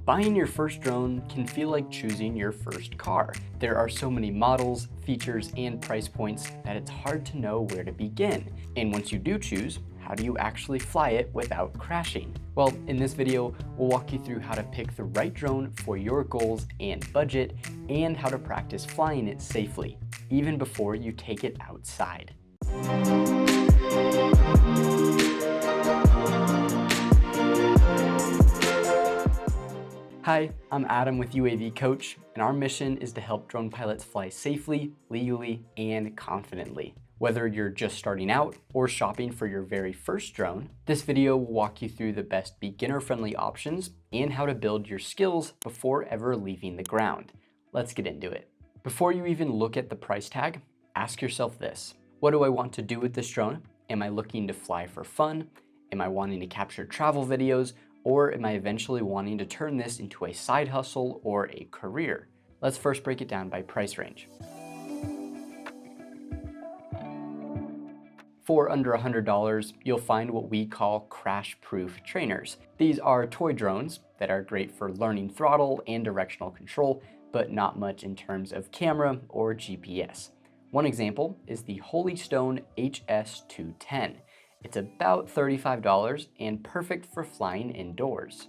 Buying your first drone can feel like choosing your first car. There are so many models, features, and price points that it's hard to know where to begin. And once you do choose, how do you actually fly it without crashing? Well, in this video, we'll walk you through how to pick the right drone for your goals and budget, and how to practice flying it safely, even before you take it outside. Hi, I'm Adam with UAV Coach, and our mission is to help drone pilots fly safely, legally, and confidently. Whether you're just starting out or shopping for your very first drone, this video will walk you through the best beginner-friendly options and how to build your skills before ever leaving the ground. Let's get into it. Before you even look at the price tag, ask yourself this: what do I want to do with this drone? Am I looking to fly for fun? Am I wanting to capture travel videos? Or am I eventually wanting to turn this into a side hustle or a career? Let's first break it down by price range. For under $100, you'll find what we call crash-proof trainers. These are toy drones that are great for learning throttle and directional control, but not much in terms of camera or GPS. One example is the Holystone HS210. It's about $35 and perfect for flying indoors.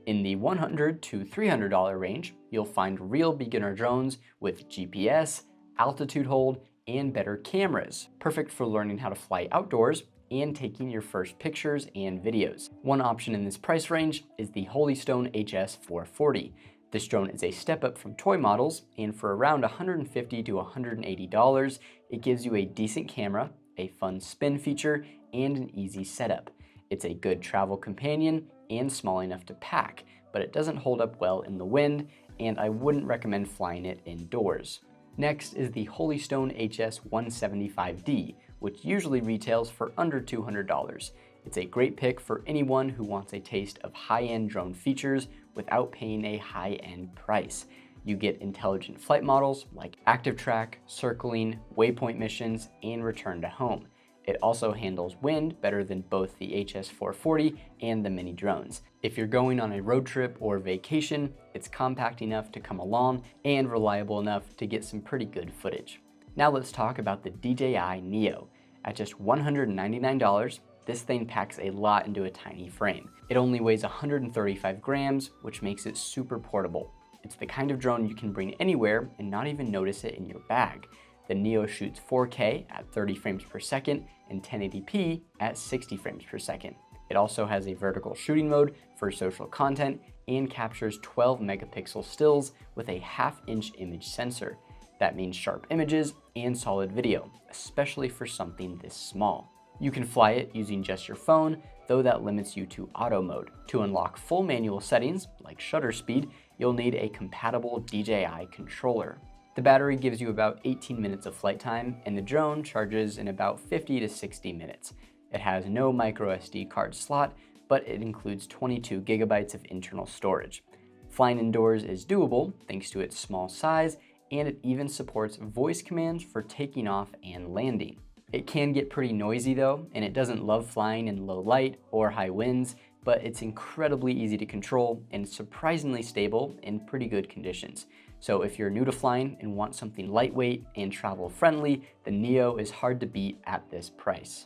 In the $100 to $300 range, you'll find real beginner drones with GPS, altitude hold, and better cameras, perfect for learning how to fly outdoors and taking your first pictures and videos. One option in this price range is the Holystone HS440. This drone is a step up from toy models, and for around $150 to $180, it gives you a decent camera, a fun spin feature, and an easy setup. It's a good travel companion and small enough to pack, but it doesn't hold up well in the wind, and I wouldn't recommend flying it indoors. Next is the Holystone HS175D, which usually retails for under $200. It's a great pick for anyone who wants a taste of high-end drone features without paying a high-end price. You get intelligent flight models like active track, circling, waypoint missions, and return to home. It also handles wind better than both the HS440 and the mini drones. If you're going on a road trip or vacation, it's compact enough to come along and reliable enough to get some pretty good footage. Now let's talk about the DJI Neo. At just $199, this thing packs a lot into a tiny frame. It only weighs 135 grams, which makes it super portable. It's the kind of drone you can bring anywhere and not even notice it in your bag. The Neo shoots 4K at 30 frames per second and 1080p at 60 frames per second. It also has a vertical shooting mode for social content and captures 12 megapixel stills with a 1/2-inch image sensor. That means sharp images and solid video, especially for something this small. You can fly it using just your phone, though that limits you to auto mode. To unlock full manual settings, like shutter speed, you'll need a compatible DJI controller. The battery gives you about 18 minutes of flight time, and the drone charges in about 50 to 60 minutes. It has no micro SD card slot, but it includes 22 gigabytes of internal storage. Flying indoors is doable thanks to its small size, and it even supports voice commands for taking off and landing. It can get pretty noisy though, and it doesn't love flying in low light or high winds, but it's incredibly easy to control and surprisingly stable in pretty good conditions. So if you're new to flying and want something lightweight and travel friendly, the Neo is hard to beat at this price.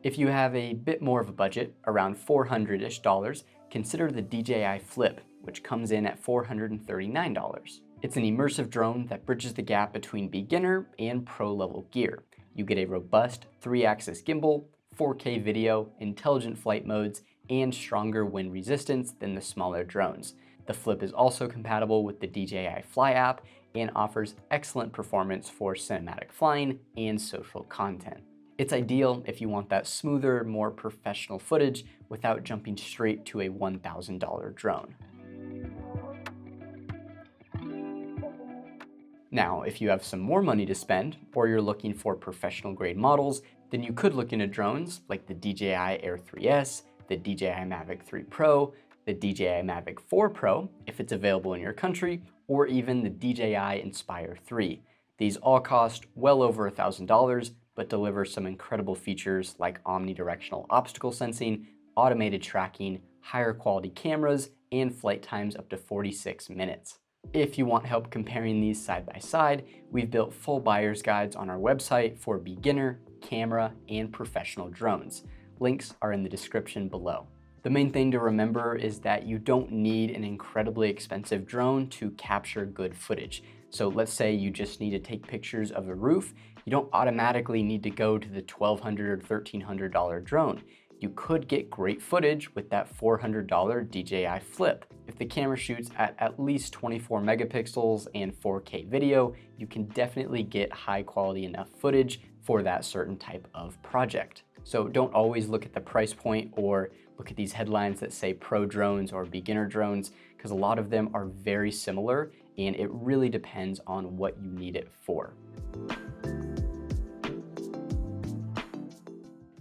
If you have a bit more of a budget, around $400-ish, consider the DJI Flip, which comes in at $439. It's an immersive drone that bridges the gap between beginner and pro-level gear. You get a robust 3-axis gimbal, 4K video, intelligent flight modes, and stronger wind resistance than the smaller drones. The Flip is also compatible with the DJI Fly app and offers excellent performance for cinematic flying and social content. It's ideal if you want that smoother, more professional footage without jumping straight to a $1,000 drone. Now, if you have some more money to spend, or you're looking for professional grade models, then you could look into drones like the DJI Air 3S, the DJI Mavic 3 Pro, the DJI Mavic 4 Pro, if it's available in your country, or even the DJI Inspire 3. These all cost well over $1,000, but delivers some incredible features like omnidirectional obstacle sensing, automated tracking, higher quality cameras, and flight times up to 46 minutes. If you want help comparing these side by side, we've built full buyer's guides on our website for beginner, camera, and professional drones. Links are in the description below. The main thing to remember is that you don't need an incredibly expensive drone to capture good footage. So let's say you just need to take pictures of a roof. You don't automatically need to go to the $1,200 or $1,300 drone. You could get great footage with that $400 DJI Flip. If the camera shoots at least 24 megapixels and 4K video, you can definitely get high quality enough footage for that certain type of project. So don't always look at the price point or look at these headlines that say pro drones or beginner drones, because a lot of them are very similar and it really depends on what you need it for.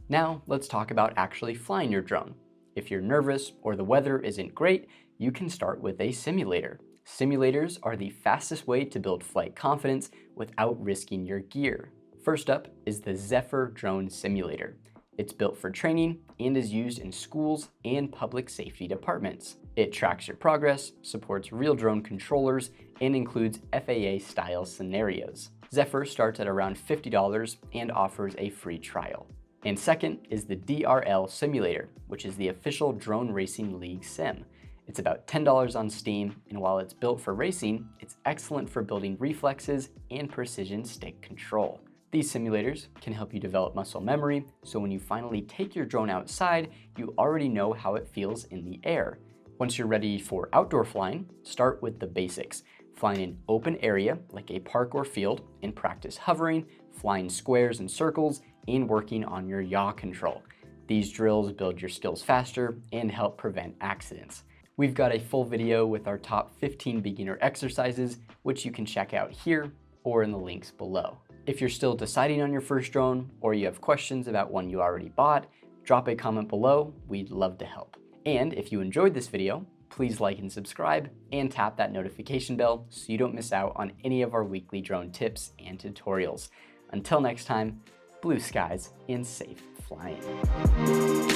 Now let's talk about actually flying your drone. If you're nervous or the weather isn't great, you can start with a simulator. Simulators are the fastest way to build flight confidence without risking your gear. First up is the Zephyr Drone Simulator. It's built for training and is used in schools and public safety departments. It tracks your progress, supports real drone controllers, and includes FAA-style scenarios. Zephyr starts at around $50 and offers a free trial. And second is the DRL Simulator, which is the official Drone Racing League sim. It's about $10 on Steam, and while it's built for racing, it's excellent for building reflexes and precision stick control. These simulators can help you develop muscle memory, so when you finally take your drone outside, you already know how it feels in the air. Once you're ready for outdoor flying, start with the basics. Flying in open area like a park or field and practice hovering, flying squares and circles, and working on your yaw control. These drills build your skills faster and help prevent accidents. We've got a full video with our top 15 beginner exercises, which you can check out here or in the links below. If you're still deciding on your first drone or you have questions about one you already bought, drop a comment below. We'd love to help. And if you enjoyed this video, please like and subscribe and tap that notification bell so you don't miss out on any of our weekly drone tips and tutorials. Until next time, blue skies and safe flying.